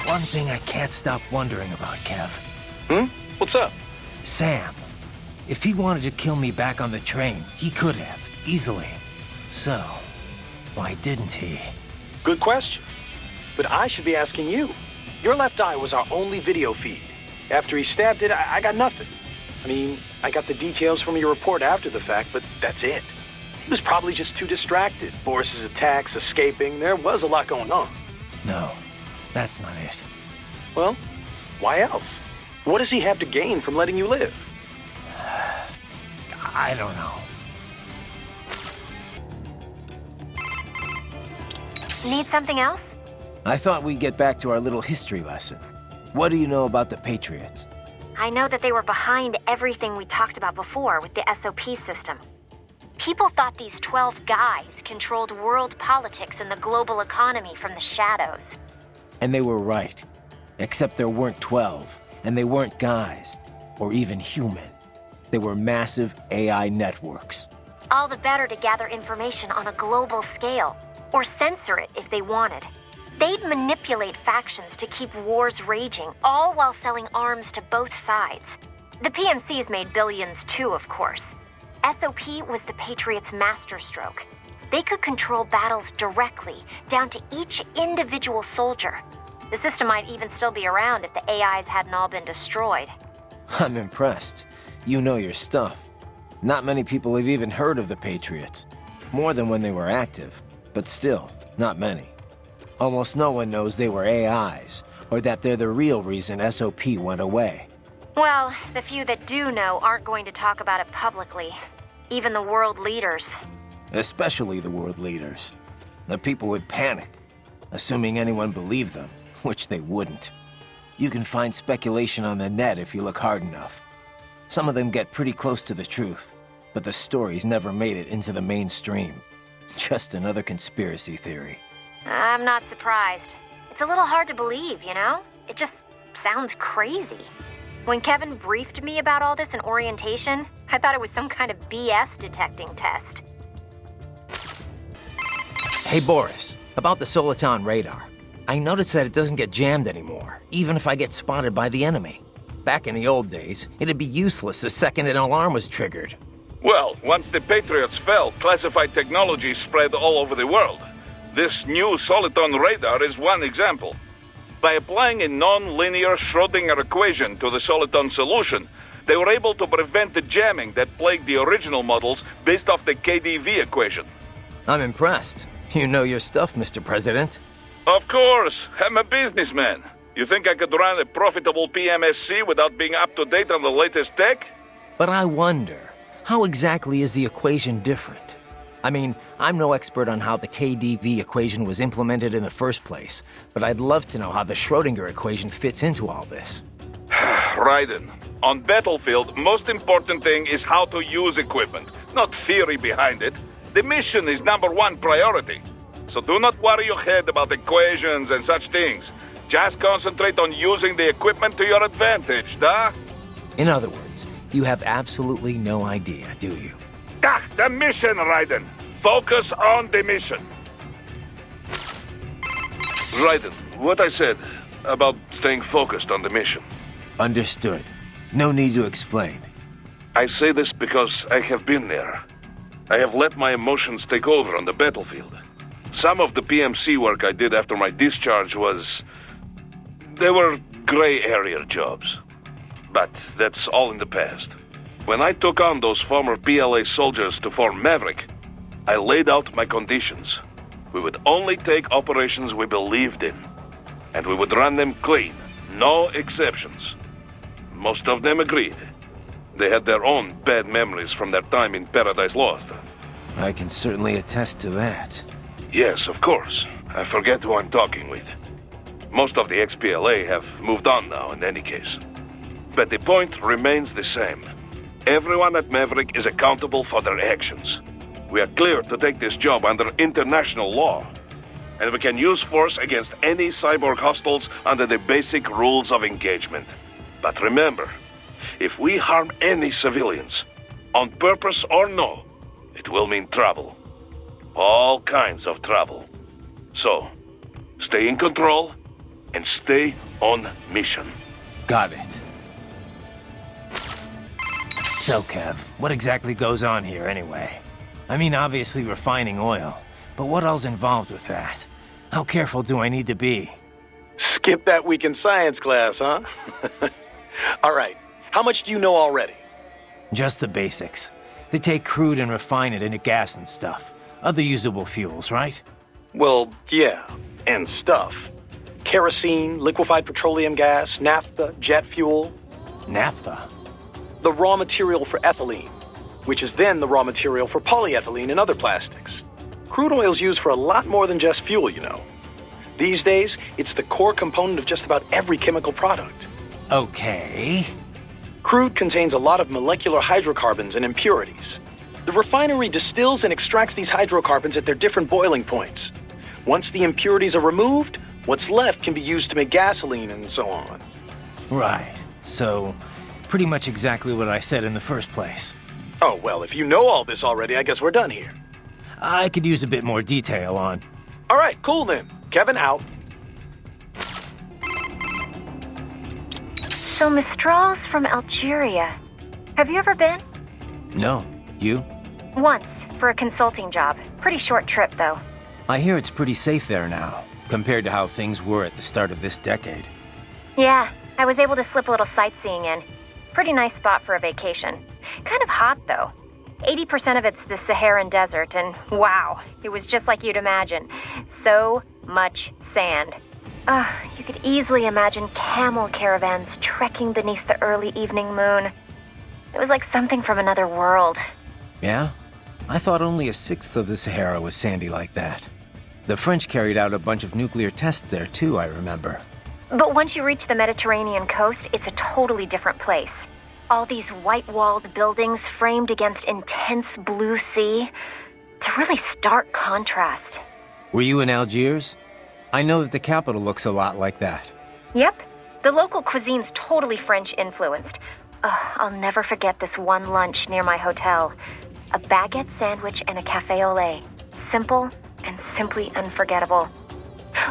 One thing I can't stop wondering about, Kev. What's up? Sam. If he wanted to kill me back on the train, he could have, easily. So, why didn't he? Good question. But I should be asking you. Your left eye was our only video feed. After he stabbed it, I got nothing. I mean, I got the details from your report after the fact, but that's it. He was probably just too distracted. Boris's attacks, escaping, there was a lot going on. No, that's not it. Well, why else? What does he have to gain from letting you live? I don't know. Need something else? I thought we'd get back to our little history lesson. What do you know about the Patriots? I know that they were behind everything we talked about before with the SOP system. People thought these 12 guys controlled world politics and the global economy from the shadows. And they were right. Except there weren't 12, and they weren't guys, or even human. They were massive AI networks. All the better to gather information on a global scale, or censor it if they wanted. They'd manipulate factions to keep wars raging, all while selling arms to both sides. The PMCs made billions too, of course. SOP was the Patriots' masterstroke. They could control battles directly, down to each individual soldier. The system might even still be around if the AIs hadn't all been destroyed. I'm impressed. You know your stuff. Not many people have even heard of the Patriots. More than when they were active, but still, not many. Almost no one knows they were AIs, or that they're the real reason SOP went away. Well, the few that do know aren't going to talk about it publicly. Even the world leaders. Especially the world leaders. The people would panic, assuming anyone believed them, which they wouldn't. You can find speculation on the net if you look hard enough. Some of them get pretty close to the truth, but the stories never made it into the mainstream. Just another conspiracy theory. I'm not surprised. It's a little hard to believe, you know? It just sounds crazy. When Kevin briefed me about all this in orientation, I thought it was some kind of BS detecting test. Hey Boris, about the Soliton radar. I noticed that it doesn't get jammed anymore, even if I get spotted by the enemy. Back in the old days, it'd be useless the second an alarm was triggered. Well, once the Patriots fell, classified technology spread all over the world. This new Soliton radar is one example. By applying a non-linear Schrödinger equation to the Soliton solution, they were able to prevent the jamming that plagued the original models based off the KDV equation. I'm impressed. You know your stuff, Mr. President. Of course, I'm a businessman. You think I could run a profitable PMSC without being up to date on the latest tech? But I wonder, how exactly is the equation different? I mean, I'm no expert on how the KDV equation was implemented in the first place, but I'd love to know how the Schrödinger equation fits into all this. Raiden, on battlefield, most important thing is how to use equipment, not theory behind it. The mission is #1 priority. So do not worry your head about equations and such things. Just concentrate on using the equipment to your advantage, da? In other words, you have absolutely no idea, do you? Ah, the mission, Raiden. Focus on the mission. Raiden, what I said about staying focused on the mission. Understood. No need to explain. I say this because I have been there. I have let my emotions take over on the battlefield. Some of the PMC work I did after my discharge was... They were gray area jobs. But that's all in the past. When I took on those former PLA soldiers to form Maverick, I laid out my conditions. We would only take operations we believed in, and we would run them clean, no exceptions. Most of them agreed. They had their own bad memories from their time in Paradise Lost. I can certainly attest to that. Yes, of course. I forget who I'm talking with. Most of the ex-PLA have moved on now, in any case. But the point remains the same. Everyone at Maverick is accountable for their actions. We are clear to take this job under international law. And we can use force against any cyborg hostiles under the basic rules of engagement. But remember, if we harm any civilians, on purpose or no, it will mean trouble. All kinds of trouble. So, stay in control, and stay on mission. Got it. So, Kev, what exactly goes on here anyway? I mean, obviously refining oil, but what else involved with that? How careful do I need to be? Skip that week in science class, huh? All right, how much do you know already? Just the basics. They take crude and refine it into gas and stuff. Other usable fuels, right? Well, yeah, and stuff. Kerosene, liquefied petroleum gas, naphtha, jet fuel. Naphtha? The raw material for ethylene, which is then the raw material for polyethylene and other plastics. Crude oil's used for a lot more than just fuel, you know. These days, it's the core component of just about every chemical product. Okay. Crude contains a lot of molecular hydrocarbons and impurities. The refinery distills and extracts these hydrocarbons at their different boiling points. Once the impurities are removed, what's left can be used to make gasoline and so on. Right. So, pretty much exactly what I said in the first place. Oh, well, if you know all this already, I guess we're done here. I could use a bit more detail on... All right, cool then. Kevin out. So Mistral's from Algeria. Have you ever been? No. You? Once, for a consulting job. Pretty short trip, though. I hear it's pretty safe there now, compared to how things were at the start of this decade. Yeah, I was able to slip a little sightseeing in. Pretty nice spot for a vacation. Kind of hot, though. 80% of it's the Saharan desert, and wow, it was just like you'd imagine. So much sand. You could easily imagine camel caravans trekking beneath the early evening moon. It was like something from another world. Yeah? I thought only a sixth of the Sahara was sandy like that. The French carried out a bunch of nuclear tests there too, I remember. But once you reach the Mediterranean coast, it's a totally different place. All these white-walled buildings framed against intense blue sea. It's a really stark contrast. Were you in Algiers? I know that the capital looks a lot like that. Yep. The local cuisine's totally French-influenced. I'll never forget this one lunch near my hotel. A baguette sandwich and a café au lait. Simple and simply unforgettable.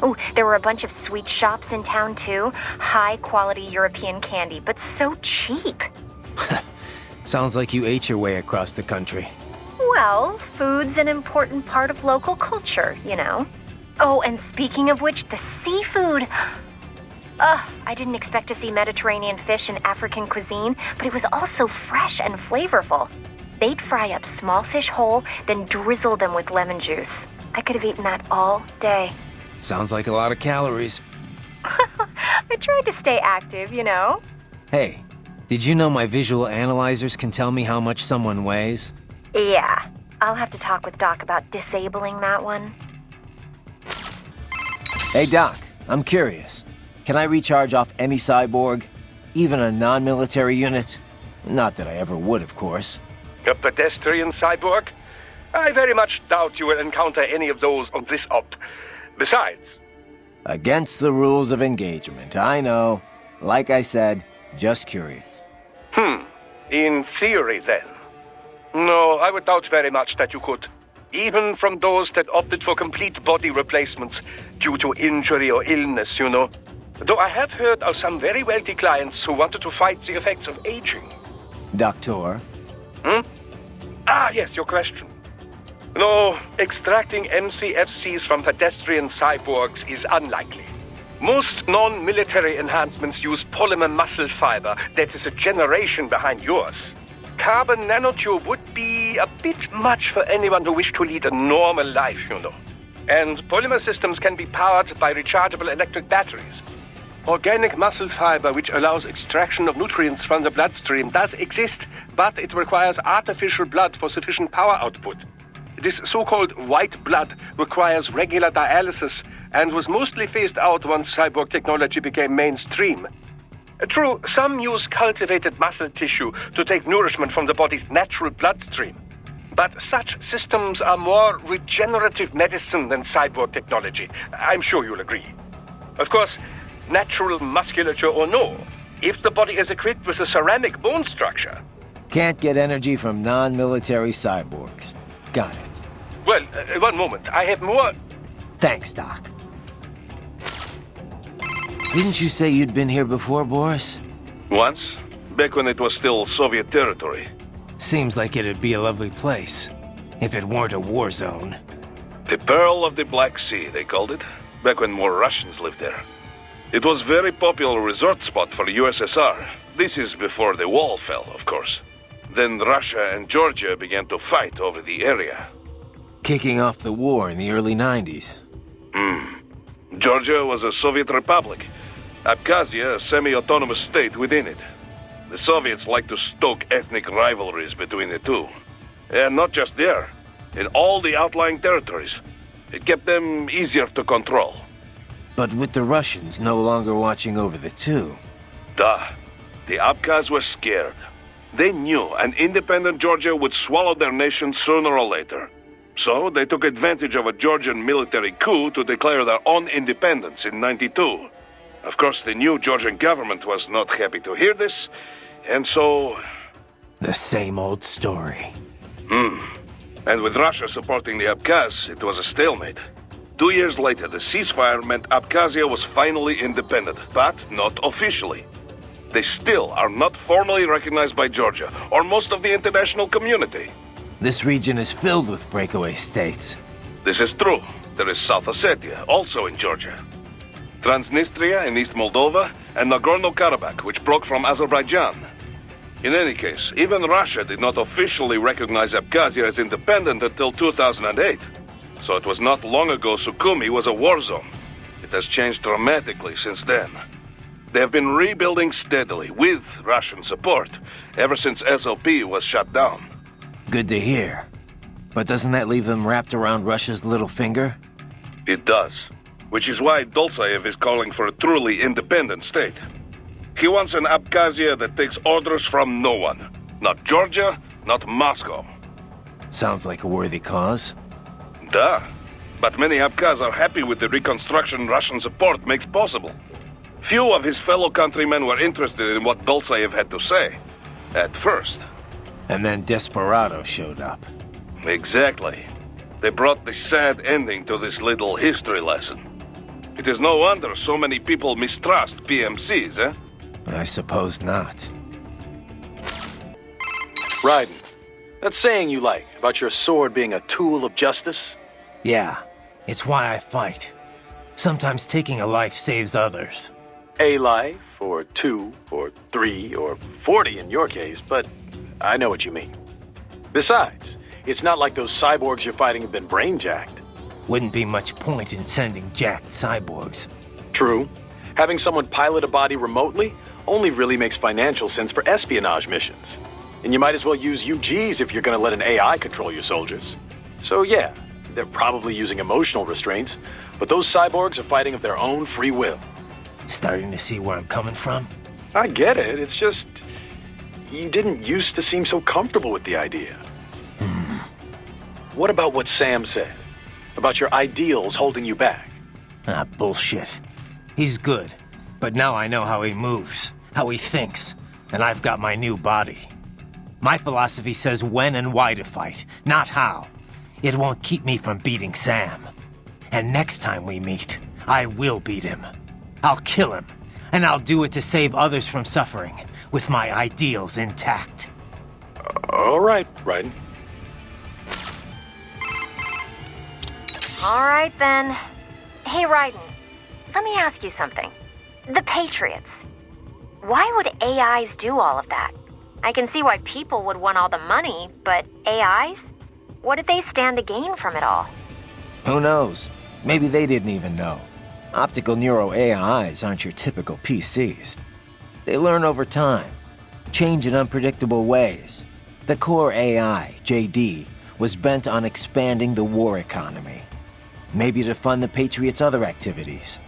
Oh, there were a bunch of sweet shops in town, too. High-quality European candy, but so cheap. Sounds like you ate your way across the country. Well, food's an important part of local culture, you know. Oh, and speaking of which, the seafood. I didn't expect to see Mediterranean fish in African cuisine, but it was also fresh and flavorful. They'd fry up small fish whole, then drizzle them with lemon juice. I could have eaten that all day. Sounds like a lot of calories. I tried to stay active, you know. Hey, did you know my visual analyzers can tell me how much someone weighs? Yeah, I'll have to talk with Doc about disabling that one. Hey Doc, I'm curious. Can I recharge off any cyborg? Even a non-military unit? Not that I ever would, of course. A pedestrian cyborg? I very much doubt you will encounter any of those on this op. Besides... Against the rules of engagement, I know. Like I said, just curious. In theory, then. No, I would doubt very much that you could. Even from those that opted for complete body replacements due to injury or illness, you know. Though I have heard of some very wealthy clients who wanted to fight the effects of aging. Doctor? Yes, your question. No, extracting MCFCs from pedestrian cyborgs is unlikely. Most non-military enhancements use polymer muscle fiber that is a generation behind yours. Carbon nanotube would be a bit much for anyone who wished to lead a normal life, you know. And polymer systems can be powered by rechargeable electric batteries. Organic muscle fiber, which allows extraction of nutrients from the bloodstream, does exist, but it requires artificial blood for sufficient power output. This so-called white blood requires regular dialysis and was mostly phased out once cyborg technology became mainstream. True, some use cultivated muscle tissue to take nourishment from the body's natural bloodstream. But such systems are more regenerative medicine than cyborg technology. I'm sure you'll agree. Of course, natural musculature or no, if the body is equipped with a ceramic bone structure... Can't get energy from non-military cyborgs. Got it. Well, one moment. I have more... Thanks, Doc. Didn't you say you'd been here before, Boris? Once, back when it was still Soviet territory. Seems like it'd be a lovely place, if it weren't a war zone. The Pearl of the Black Sea, they called it, back when more Russians lived there. It was a very popular resort spot for the USSR. This is before the wall fell, of course. Then Russia and Georgia began to fight over the area. Kicking off the war in the early 90s. Georgia was a Soviet republic. Abkhazia, a semi-autonomous state within it. The Soviets liked to stoke ethnic rivalries between the two. And not just there, in all the outlying territories. It kept them easier to control. But with the Russians no longer watching over the two. Duh. The Abkhaz were scared. They knew an independent Georgia would swallow their nation sooner or later. So they took advantage of a Georgian military coup to declare their own independence in '92. Of course, the new Georgian government was not happy to hear this, and so... The same old story. And with Russia supporting the Abkhaz, it was a stalemate. 2 years later, the ceasefire meant Abkhazia was finally independent, but not officially. They still are not formally recognized by Georgia, or most of the international community. This region is filled with breakaway states. This is true. There is South Ossetia, also in Georgia. Transnistria in East Moldova, and Nagorno-Karabakh, which broke from Azerbaijan. In any case, even Russia did not officially recognize Abkhazia as independent until 2008. So it was not long ago Sukhumi was a war zone. It has changed dramatically since then. They have been rebuilding steadily, with Russian support, ever since SOP was shut down. Good to hear. But doesn't that leave them wrapped around Russia's little finger? It does. Which is why Dolzaev is calling for a truly independent state. He wants an Abkhazia that takes orders from no one. Not Georgia, not Moscow. Sounds like a worthy cause. Duh. But many Abkhaz are happy with the reconstruction Russian support makes possible. Few of his fellow countrymen were interested in what Dolzaev had to say. At first. And then Desperado showed up. Exactly. They brought the sad ending to this little history lesson. It is no wonder so many people mistrust PMCs, eh? I suppose not. Raiden, that saying you like about your sword being a tool of justice? Yeah, it's why I fight. Sometimes taking a life saves others. A life, or 2, or 3, or 40 in your case, but I know what you mean. Besides, it's not like those cyborgs you're fighting have been brain-jacked. Wouldn't be much point in sending jacked cyborgs. True. Having someone pilot a body remotely only really makes financial sense for espionage missions. And you might as well use UGs if you're gonna let an AI control your soldiers. So yeah, they're probably using emotional restraints, but those cyborgs are fighting of their own free will. Starting to see where I'm coming from? I get it, it's just... you didn't used to seem so comfortable with the idea. What about what Sam said? About your ideals holding you back? Ah, bullshit. He's good, but now I know how he moves, how he thinks, and I've got my new body. My philosophy says when and why to fight, not how. It won't keep me from beating Sam. And next time we meet, I will beat him. I'll kill him, and I'll do it to save others from suffering, with my ideals intact. All right, Raiden. All right, then. Hey, Raiden, let me ask you something. The Patriots. Why would AIs do all of that? I can see why people would want all the money, but AIs? What did they stand to gain from it all? Who knows? Maybe they didn't even know. Optical Neuro AIs aren't your typical PCs. They learn over time, change in unpredictable ways. The core AI, JD, was bent on expanding the war economy. Maybe to fund the Patriots' other activities.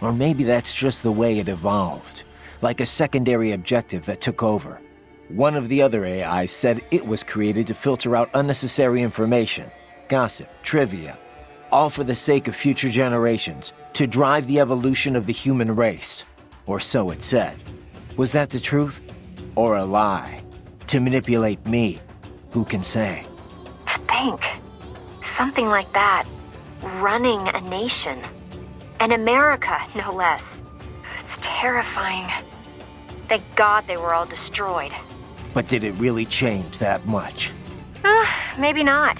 Or maybe that's just the way it evolved, like a secondary objective that took over. One of the other AIs said it was created to filter out unnecessary information, gossip, trivia, all for the sake of future generations, to drive the evolution of the human race. Or so it said. Was that the truth? Or a lie? To manipulate me? Who can say? To think. Something like that. Running a nation. And America, no less. That's terrifying. Thank God they were all destroyed. But did it really change that much? Maybe not.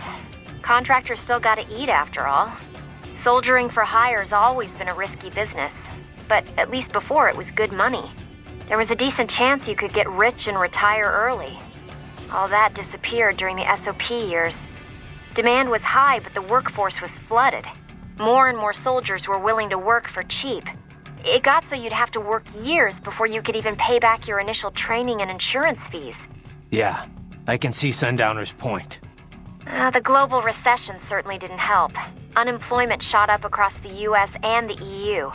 Contractors still gotta eat after all. Soldiering for hire's always been a risky business. But at least before it was good money. There was a decent chance you could get rich and retire early. All that disappeared during the SOP years. Demand was high, but the workforce was flooded. More and more soldiers were willing to work for cheap. It got so you'd have to work years before you could even pay back your initial training and insurance fees. Yeah, I can see Sundowner's point. The global recession certainly didn't help. Unemployment shot up across the US and the EU.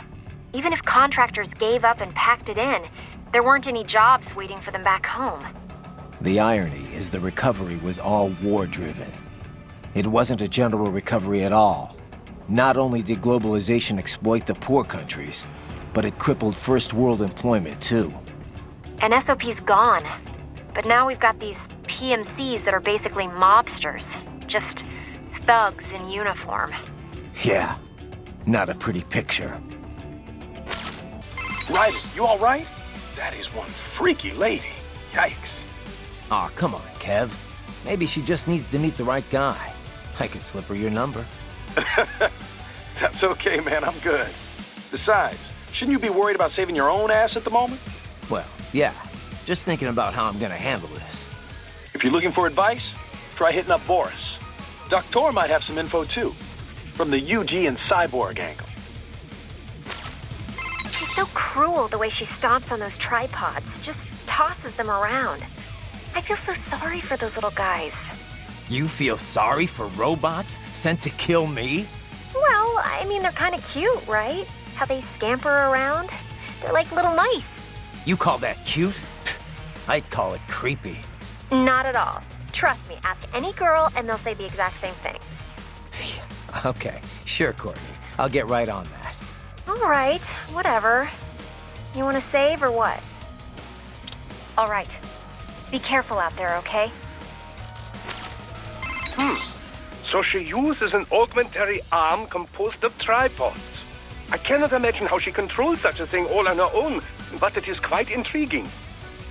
Even if contractors gave up and packed it in, there weren't any jobs waiting for them back home. The irony is the recovery was all war-driven. It wasn't a general recovery at all. Not only did globalization exploit the poor countries, but it crippled first world employment too. And SOP's gone. But now we've got these PMCs that are basically mobsters. Just thugs in uniform. Yeah, not a pretty picture. Raiden, you all right? That is one freaky lady. Yikes. Aw, come on, Kev. Maybe she just needs to meet the right guy. I could slip her your number. That's okay, man. I'm good. Besides, shouldn't you be worried about saving your own ass at the moment? Well, yeah. Just thinking about how I'm gonna handle this. If you're looking for advice, try hitting up Boris. Dr. might have some info too, from the UG and Cyborg angle. She's so cruel the way she stomps on those tripods, just tosses them around. I feel so sorry for those little guys. You feel sorry for robots sent to kill me? Well, I mean, they're kind of cute, right? How they scamper around. They're like little mice. You call that cute? I'd call it creepy. Not at all. Trust me, ask any girl and they'll say the exact same thing. Okay, sure, Courtney. I'll get right on that. All right, whatever. You want to save or what? All right. Be careful out there, okay? So she uses an augmentary arm composed of tripods. I cannot imagine how she controls such a thing all on her own, but it is quite intriguing.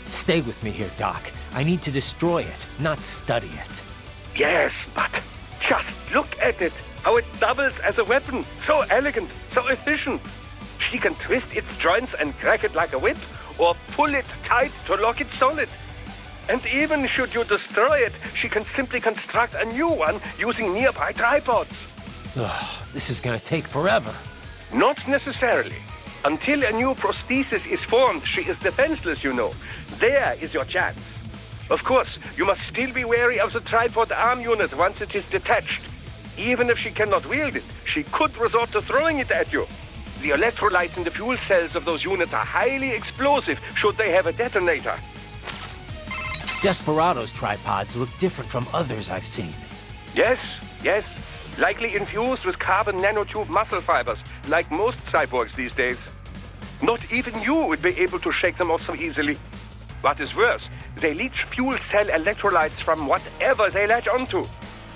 Stay with me here, Doc. I need to destroy it, not study it. Yes, but just look at it. How it doubles as a weapon. So elegant, so efficient. She can twist its joints and crack it like a whip, or pull it tight to lock it solid. And even should you destroy it, she can simply construct a new one using nearby tripods. Ugh, this is gonna take forever. Not necessarily. Until a new prosthesis is formed, she is defenseless, you know. There is your chance. Of course, you must still be wary of the tripod arm unit once it is detached. Even if she cannot wield it, she could resort to throwing it at you. The electrolytes in the fuel cells of those units are highly explosive should they have a detonator. Desperado's tripods look different from others I've seen. Yes. Likely infused with carbon nanotube muscle fibers, like most cyborgs these days. Not even you would be able to shake them off so easily. What is worse, they leach fuel cell electrolytes from whatever they latch onto.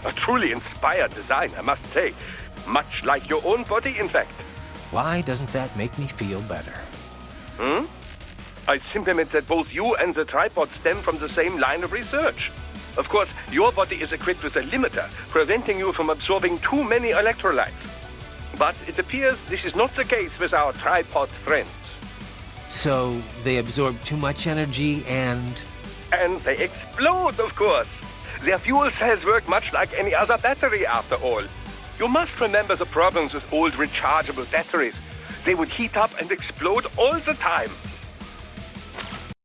A truly inspired design, I must say. Much like your own body, in fact. Why doesn't that make me feel better? I simply meant that both you and the tripod stem from the same line of research. Of course, your body is equipped with a limiter, preventing you from absorbing too many electrolytes. But it appears this is not the case with our tripod friends. So, they absorb too much energy and... And they explode, of course. Their fuel cells work much like any other battery, after all. You must remember the problems with old rechargeable batteries. They would heat up and explode all the time.